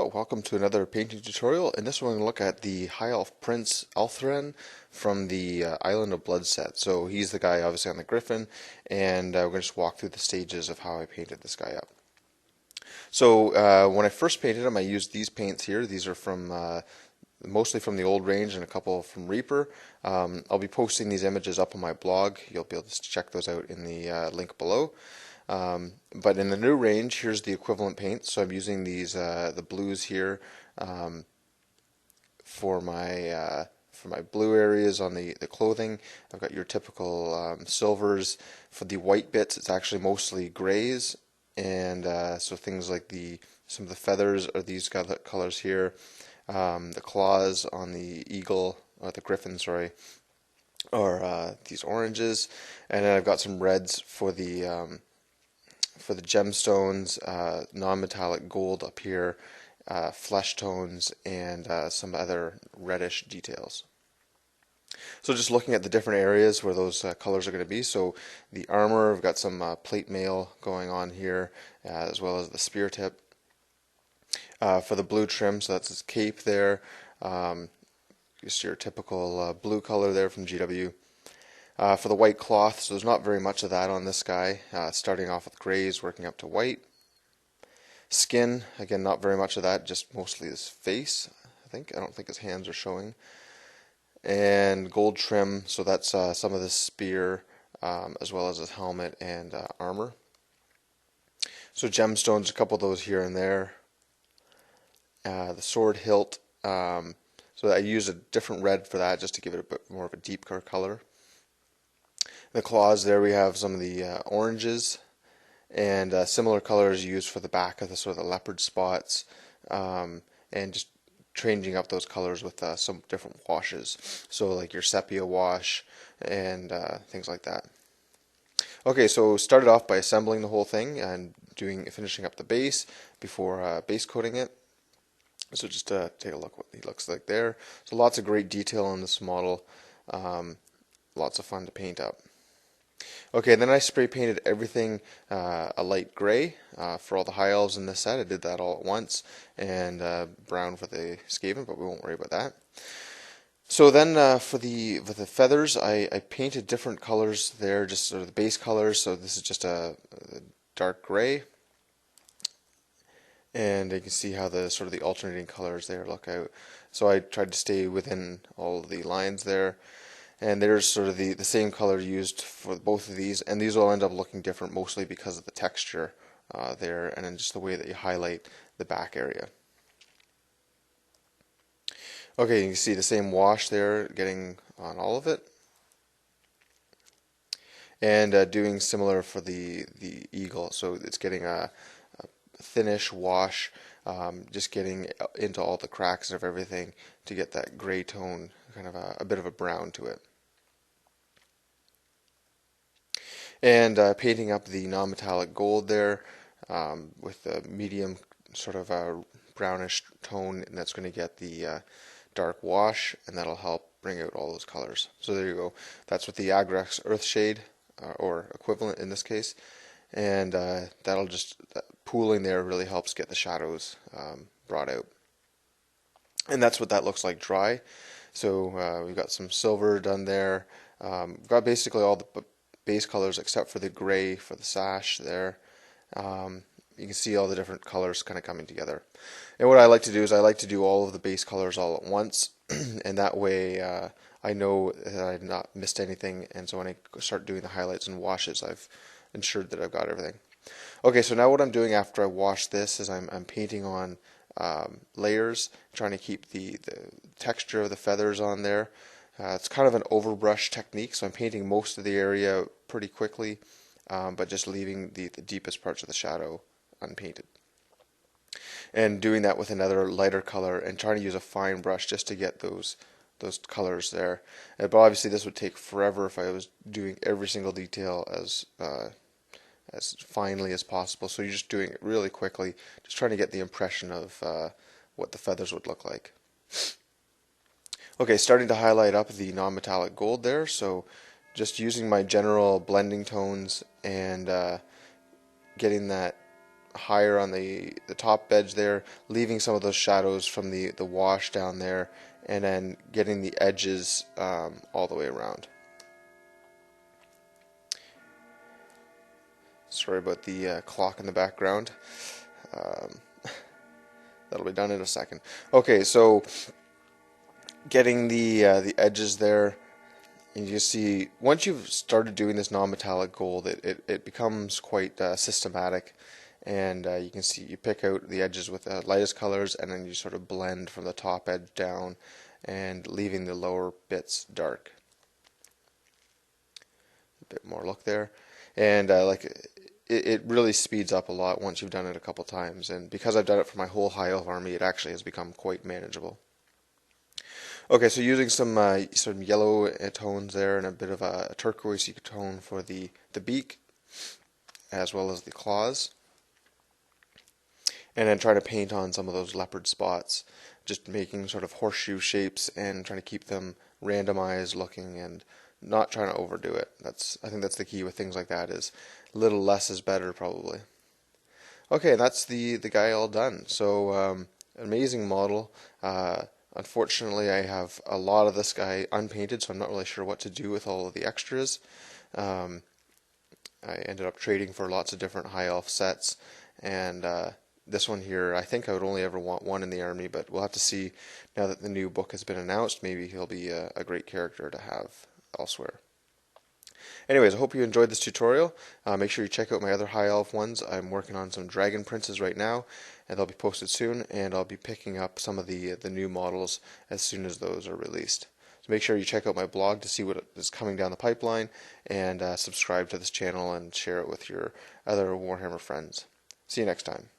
Hello, welcome to another painting tutorial. In this one, we're going to look at the High Elf Prince Elthren from the Island of Blood set. So he's the guy obviously on the Griffin, and we're going to just walk through the stages of how I painted this guy up. So when I first painted him, I used these paints here. These are from mostly from the old range and a couple from Reaper. I'll be posting these images up on my blog. You'll be able to check those out in the link below. But in the new range, here's the equivalent paint. So I'm using these the blues here for my blue areas on the clothing. I've got your typical silvers. For the white bits, it's actually mostly grays, and so things like some of the feathers are these colors here. The claws on the eagle, or the griffin, sorry, are these oranges, and then I've got some reds for the gemstones, non-metallic gold up here, flesh tones, and some other reddish details. So just looking at the different areas where those colors are going to be. So the armor, I've got some plate mail going on here, as well as the spear tip. For the blue trim, so that's his cape there. Just your typical blue color there from GW. For the white cloth, so there's not very much of that on this guy, starting off with grays, working up to white. Skin, again, not very much of that, just mostly his face, I think. I don't think his hands are showing. And gold trim, so that's some of the spear, as well as his helmet and armor. So gemstones, a couple of those here and there. The sword hilt, so I use a different red for that, just to give it a bit more of a deep color. The claws there, we have some of the oranges, and similar colors used for the back of the sort of the leopard spots, and just changing up those colors with some different washes, so like your sepia wash and things like that. Okay, so started off by assembling the whole thing and finishing up the base before base coating it. So just take a look what he looks like there. So lots of great detail on this model, lots of fun to paint up. Okay, then I spray painted everything a light gray for all the high elves in this set. I did that all at once, and brown for the Skaven, but we won't worry about that. So then for the feathers, I painted different colors there, just sort of the base colors. So this is just a dark gray, and you can see how the sort of the alternating colors there look out. So I tried to stay within all of the lines there. And there's sort of the same color used for both of these, and these will end up looking different mostly because of the texture there, and then just the way that you highlight the back area. Okay, you can see the same wash there getting on all of it. And doing similar for the eagle, so it's getting a thinnish wash, just getting into all the cracks of everything to get that gray tone, kind of a bit of a brown to it. And painting up the non-metallic gold there with a medium sort of a brownish tone, and that's going to get the dark wash, and that'll help bring out all those colors. So there you go. That's with the Agrax Earthshade, or equivalent in this case, and that'll just, pooling there really helps get the shadows brought out. And that's what that looks like dry. So we've got some silver done there. We've got basically all the base colors except for the gray for the sash there. You can see all the different colors kind of coming together. And what I like to do is I like to do all of the base colors all at once, and that way I know that I've not missed anything, and so when I start doing the highlights and washes, I've ensured that I've got everything. Okay, so now what I'm doing after I wash this is I'm painting on layers, trying to keep the texture of the feathers on there. It's kind of an overbrush technique, so I'm painting most of the area pretty quickly, but just leaving the deepest parts of the shadow unpainted. And doing that with another lighter color and trying to use a fine brush just to get those colors there. But obviously this would take forever if I was doing every single detail as finely as possible. So you're just doing it really quickly, just trying to get the impression of what the feathers would look like. Okay, starting to highlight up the non-metallic gold there, so just using my general blending tones and getting that higher on the top edge there, leaving some of those shadows from the wash down there, and then getting the edges all the way around. Sorry about the clock in the background. Um, that'll be done in a second. Okay, so getting the edges there, and you see once you've started doing this non-metallic gold, it becomes quite systematic, and you can see you pick out the edges with the lightest colors, and then you sort of blend from the top edge down, and leaving the lower bits dark. A bit more look there, and it really speeds up a lot once you've done it a couple times, and because I've done it for my whole High Elf army, it actually has become quite manageable. Okay, so using some yellow tones there and a bit of a turquoisey tone for the beak, as well as the claws, and then trying to paint on some of those leopard spots, just making sort of horseshoe shapes and trying to keep them randomized looking and not trying to overdo it. I think that's the key with things like that, is a little less is better probably. Okay, that's the guy all done. So amazing model. Unfortunately, I have a lot of this guy unpainted, so I'm not really sure what to do with all of the extras. I ended up trading for lots of different High Elf sets, and this one here, I think I would only ever want one in the army, but we'll have to see now that the new book has been announced. Maybe he'll be a great character to have elsewhere. Anyways, I hope you enjoyed this tutorial. Make sure you check out my other High Elf ones. I'm working on some Dragon Princes right now, and they'll be posted soon, and I'll be picking up some of the new models as soon as those are released. So make sure you check out my blog to see what is coming down the pipeline, and subscribe to this channel and share it with your other Warhammer friends. See you next time.